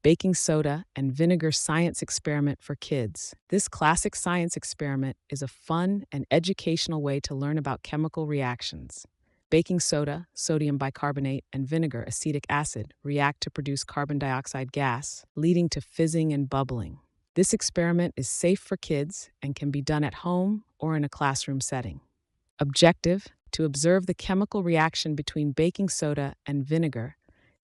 Baking soda and vinegar science experiment for kids. This classic science experiment is a fun and educational way to learn about chemical reactions. Baking soda, sodium bicarbonate, and vinegar, acetic acid, react to produce carbon dioxide gas, leading to fizzing and bubbling. This experiment is safe for kids and can be done at home or in a classroom setting. Objective: to observe the chemical reaction between baking soda and vinegar,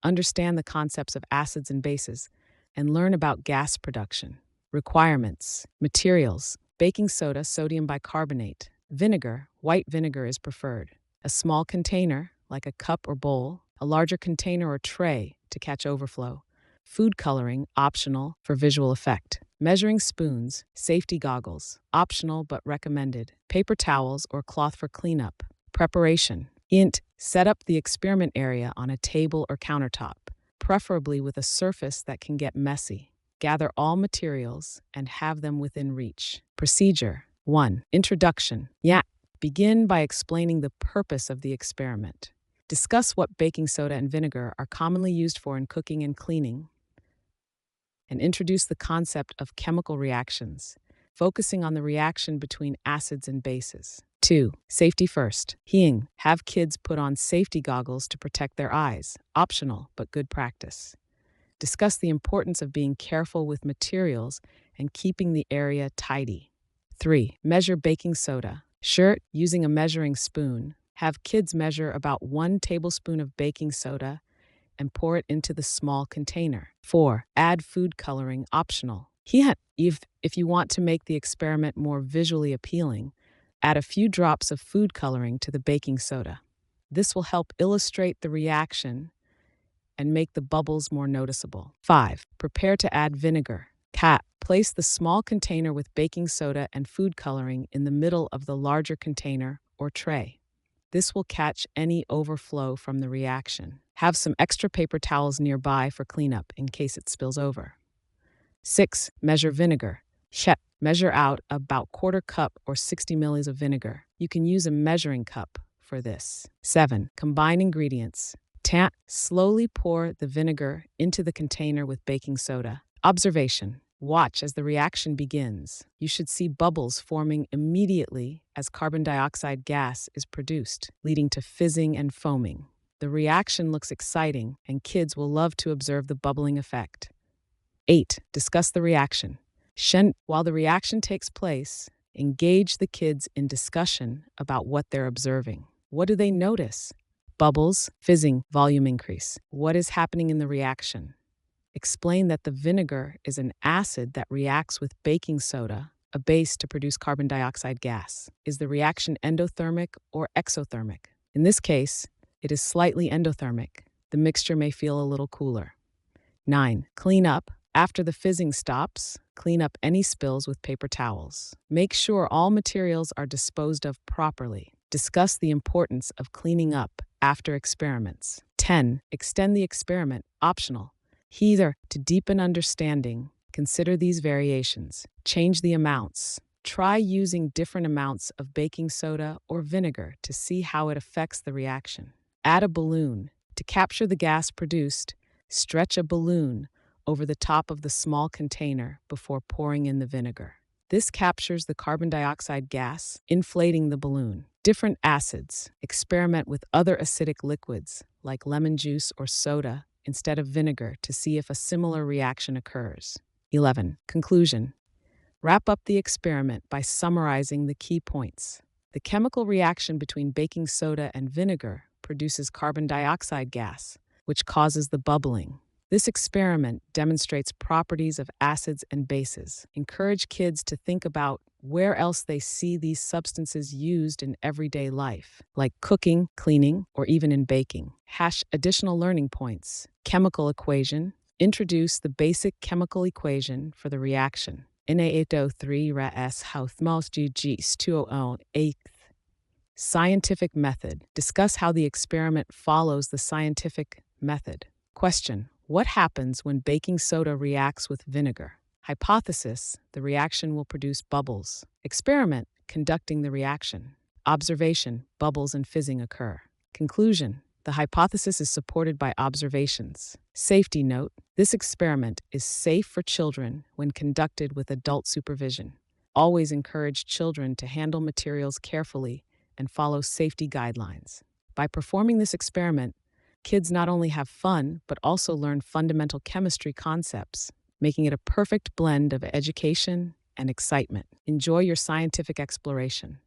understand the concepts of acids and bases, and learn about gas production. Requirements: materials: baking soda, sodium bicarbonate; vinegar, white vinegar is preferred. A small container, like a cup or bowl; a larger container or tray to catch overflow. Food coloring, optional for visual effect. Measuring spoons, safety goggles, optional but recommended. Paper towels or cloth for cleanup. Preparation: set up the experiment area on a table or countertop, preferably with a surface that can get messy. Gather all materials and have them within reach. Procedure: 1. Introduction. Begin by explaining the purpose of the experiment. Discuss what baking soda and vinegar are commonly used for in cooking and cleaning, and introduce the concept of chemical reactions, focusing on the reaction between acids and bases. 2. Safety first. Have kids put on safety goggles to protect their eyes, optional but good practice. Discuss the importance of being careful with materials and keeping the area tidy. 3. Measure baking soda. Using a measuring spoon. Have kids measure about 1 tablespoon of baking soda and pour it into the small container. 4. Add food coloring, optional. If you want to make the experiment more visually appealing, add a few drops of food coloring to the baking soda. This will help illustrate the reaction and make the bubbles more noticeable. 5. Prepare to add vinegar. Place the small container with baking soda and food coloring in the middle of the larger container or tray. This will catch any overflow from the reaction. Have some extra paper towels nearby for cleanup in case it spills over. 6. Measure vinegar. Measure out about 1/4 cup or 60 milliliters of vinegar. You can use a measuring cup for this. 7. Combine ingredients. Slowly pour the vinegar into the container with baking soda. Observation: watch as the reaction begins. You should see bubbles forming immediately as carbon dioxide gas is produced, leading to fizzing and foaming. The reaction looks exciting, and kids will love to observe the bubbling effect. 8. Discuss the reaction. While the reaction takes place, engage the kids in discussion about what they're observing. What do they notice? Bubbles, fizzing, volume increase. What is happening in the reaction? Explain that the vinegar is an acid that reacts with baking soda, a base, to produce carbon dioxide gas. Is the reaction endothermic or exothermic? In this case, it is slightly endothermic. The mixture may feel a little cooler. 9. Clean up. After the fizzing stops, clean up any spills with paper towels. Make sure all materials are disposed of properly. Discuss the importance of cleaning up after experiments. 10. Extend the experiment, optional. To deepen understanding, consider these variations. Change the amounts. Try using different amounts of baking soda or vinegar to see how it affects the reaction. Add a balloon. To capture the gas produced, stretch a balloon over the top of the small container before pouring in the vinegar. This captures the carbon dioxide gas, inflating the balloon. Different acids. Experiment with other acidic liquids, like lemon juice or soda, instead of vinegar to see if a similar reaction occurs. 11. Conclusion. Wrap up the experiment by summarizing the key points. The chemical reaction between baking soda and vinegar produces carbon dioxide gas, which causes the bubbling. This experiment demonstrates properties of acids and bases. Encourage kids to think about where else they see these substances used in everyday life, like cooking, cleaning, or even in baking. Additional learning points. Chemical equation. Introduce the basic chemical equation for the reaction. Na8O3 Ra-S Houth Scientific method. Discuss how the experiment follows the scientific method. Question: what happens when baking soda reacts with vinegar? Hypothesis: the reaction will produce bubbles. Experiment: conducting the reaction. Observation: bubbles and fizzing occur. Conclusion: The hypothesis is supported by observations. Safety note: this experiment is safe for children when conducted with adult supervision. Always encourage children to handle materials carefully and follow safety guidelines. By performing this experiment, kids not only have fun but also learn fundamental chemistry concepts, making it a perfect blend of education and excitement. Enjoy your scientific exploration.